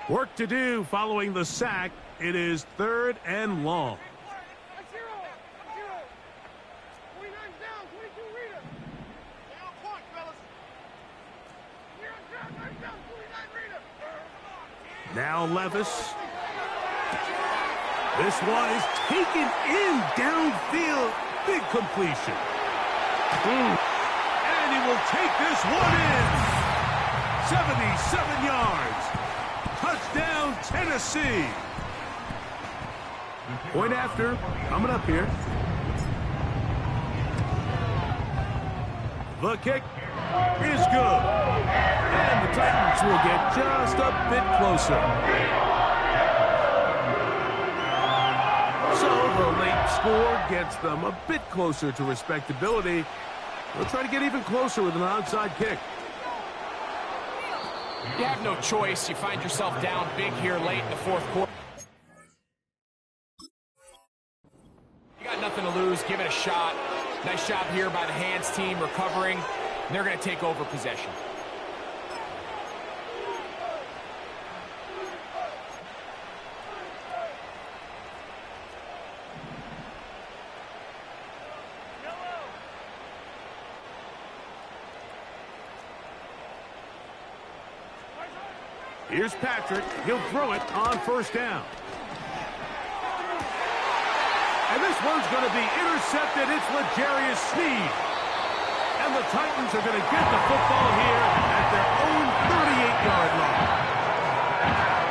Work to do following the sack. It is 3rd and long. 29 down, 22 reader. Stay on point, fellas. Here on down, 29 reader. Now Levis. This one is taken in downfield. Big completion. And he will take this one in. 77 yards. Touchdown, Tennessee. Point after, coming up here. The kick is good. And the Titans will get just a bit closer. So the late score gets them a bit closer to respectability. They'll try to get even closer with an onside kick. You have no choice. You find yourself down big here late in the 4th quarter. You got nothing to lose. Give it a shot. Nice job here by the hands team recovering. They're going to take over possession. Here's Patrick. He'll throw it on 1st down. And this one's going to be intercepted. It's L'Jarius Sneed. And the Titans are going to get the football here at their own 38-yard line.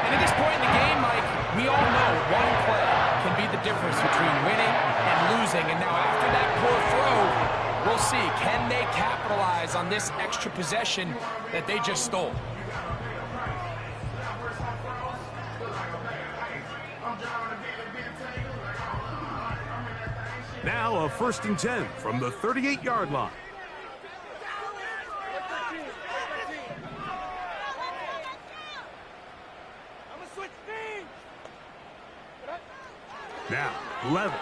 And at this point in the game, Mike, we all know one play can be the difference between winning and losing. And now after that poor throw, we'll see. Can they capitalize on this extra possession that they just stole? Now a 1st and 10 from the 38-yard line. Now, Levis.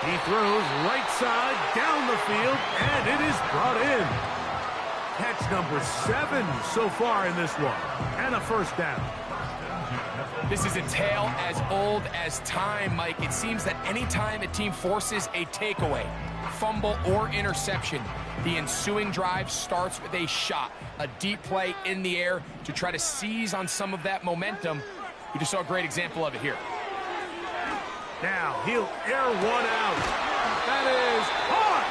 He throws right side down the field, and it is brought in. Catch number 7 so far in this one, and a 1st down. This is a tale as old as time, Mike. It seems that anytime a team forces a takeaway, fumble, or interception, the ensuing drive starts with a shot, a deep play in the air to try to seize on some of that momentum. We just saw a great example of it here. Now he'll air one out. That is caught.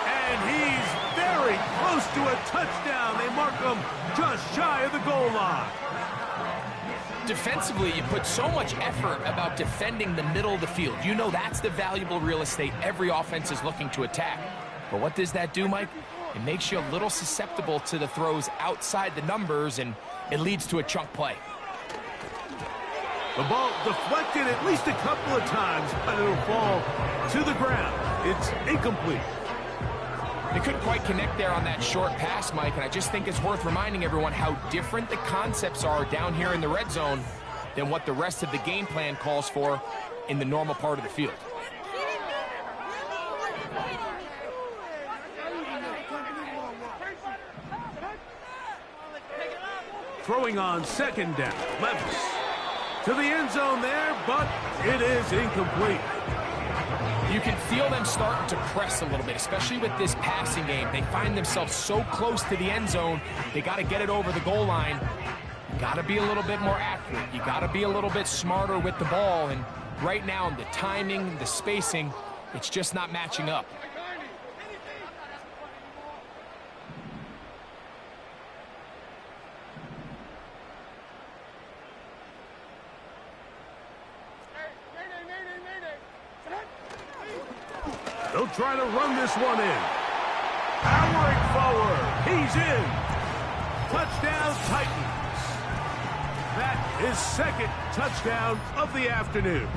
And he's very close to a touchdown. They mark him just shy of the goal line. Defensively, you put so much effort about defending the middle of the field. You know that's the valuable real estate every offense is looking to attack. But what does that do, Mike? It makes you a little susceptible to the throws outside the numbers, and it leads to a chunk play. The ball deflected at least a couple of times, but it'll fall to the ground. It's incomplete. They couldn't quite connect there on that short pass, Mike, and I just think it's worth reminding everyone how different the concepts are down here in the red zone than what the rest of the game plan calls for in the normal part of the field. Throwing on second down. Levis to the end zone there, but it is incomplete. You can feel them starting to press a little bit, especially with this passing game. They find themselves so close to the end zone, they got to get it over the goal line. You got to be a little bit more accurate. You got to be a little bit smarter with the ball, and right now, the timing, the spacing, it's just not matching up. They'll try to run this one in. Powering forward. He's in. Touchdown, Titans. That is second touchdown of the afternoon.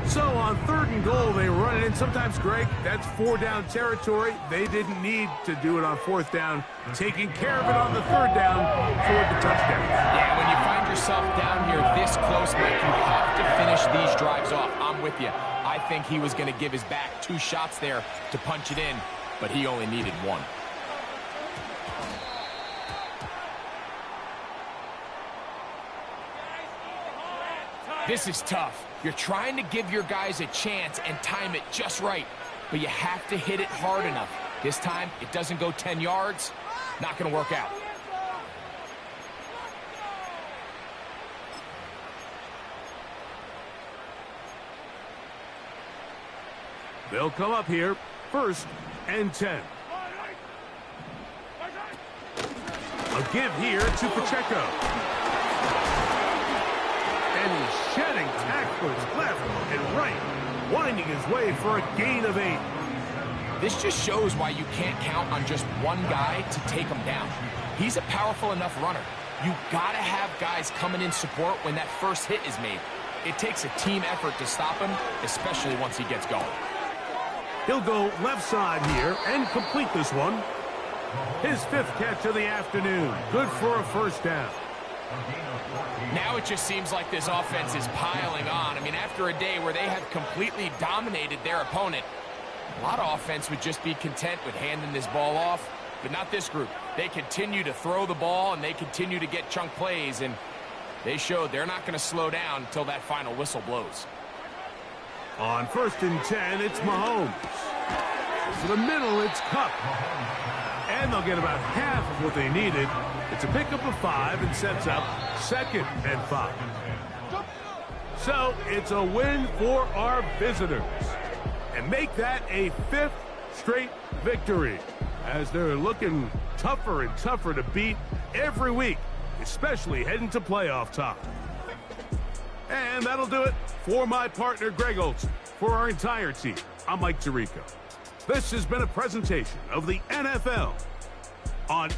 So on 3rd and goal, they run it in. Sometimes, Greg, that's 4-down territory. They didn't need to do it on 4th down. Taking care of it on the 3rd down for the touchdown. Yeah, when you find yourself down here this close, Mike, you have to finish these drives off. I'm with you. I think he was going to give his back 2 shots there to punch it in, but he only needed 1. This is tough. You're trying to give your guys a chance and time it just right, but you have to hit it hard enough. This time, it doesn't go 10 yards. Not going to work out. They'll come up here, 1st and 10. A give here to Pacheco. And he's shedding tacklers left and right, winding his way for a gain of 8. This just shows why you can't count on just one guy to take him down. He's a powerful enough runner. You gotta have guys coming in support when that first hit is made. It takes a team effort to stop him, especially once he gets going. He'll go left side here and complete this one. His 5th catch of the afternoon. Good for a 1st down. Now it just seems like this offense is piling on. I mean, after a day where they have completely dominated their opponent, a lot of offense would just be content with handing this ball off, but not this group. They continue to throw the ball, and they continue to get chunk plays, and they showed they're not going to slow down until that final whistle blows. On 1st and 10, it's Mahomes. To the middle, it's Cup. And they'll get about half of what they needed. It's a pickup of 5 and sets up 2nd and 5. So it's a win for our visitors. And make that a 5th straight victory, as they're looking tougher and tougher to beat every week, especially heading to playoff time. And that'll do it for my partner, Greg Olson. For our entire team, I'm Mike Tirico. This has been a presentation of the NFL on